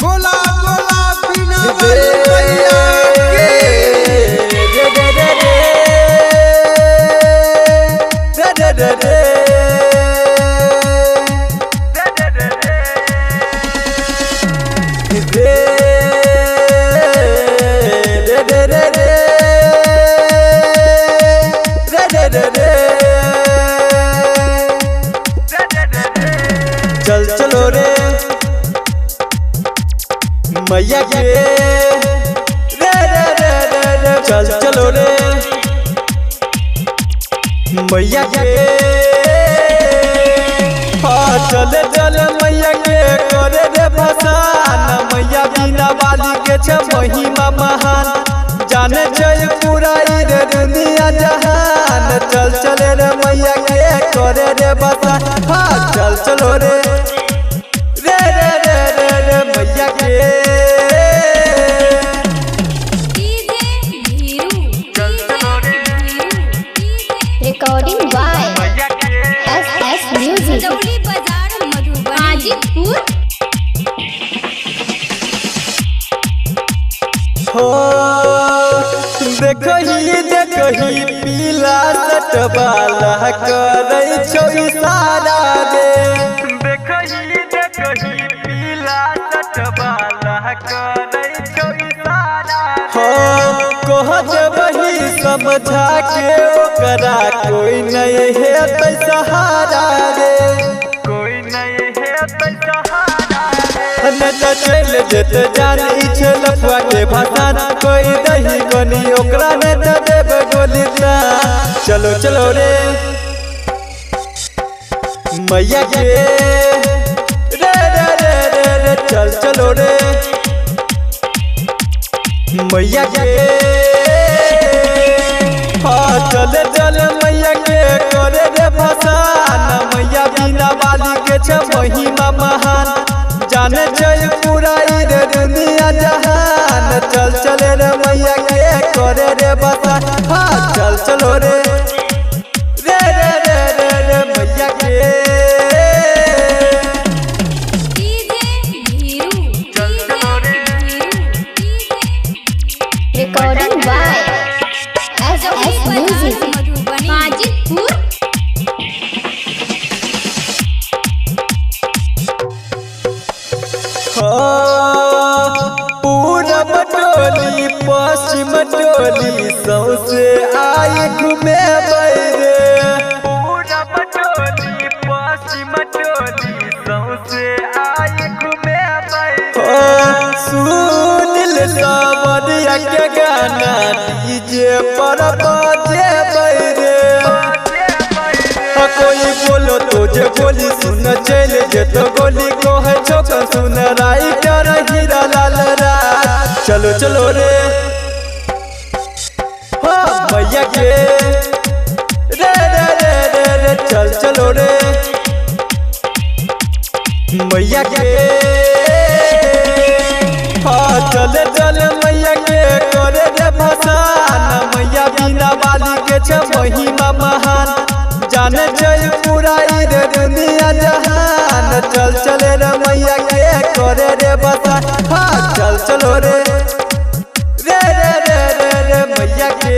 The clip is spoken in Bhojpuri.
बोला बोला बिना वाली मैया की चल चलो रे मैया के चल चलो रे मैया के चल चल मैया के करे रे भसान मैया बिना वाली के छ महिमा महान जाने जय पूरा रे दुनिया जहान चल चल रे मैया के करे रे भसान चल चलो रे मैया के Recording by SS Music. Hajipur हो देखही पीला सट वाला करे छो इशारा रे देखही पीला सट वाला करे छो इशारा हो कह जबही समझा के ओकरा कोई नहीं है तै सहारा रे कोई नहीं है तै सहारा न तो चल जेत जानी छे लफवा के भाषण कोई दही कोनी ओकरा ने तो देब गोली चलो चलो रे मैया के रे चल चलो रे मैया के चल चल मैया के करे रे भसान मैया बिना वाली के छ महिमा महान जाने जय पूरा रे दुनिया जहान चल चल रे मैया के करे रे भसान चल चलो रे मैया के Recording by SS Music. Hajipur पूरब टोली पश्चिम टोली सौसे आई घूमे बैरे पूरब टोली पश्चिम टोली सौसे आई घूमे बैरे सुनिल सावरिया के गाना डीजे पर बजे बैरे कोई बोलो तो जे बोली सुन चल जे तो गोली को है चौक सुन राइटर हीरा लाल रात चलो चलो रे मैया के रे चल चलो रे मैया के चल चल मैया के करे रे भसान मैया बिना वाली के छ महिमा महान जाने जय पूरा रे दुनिया जहान चल चल रे मैया के करे रे भसान चल चलो रे मैया के।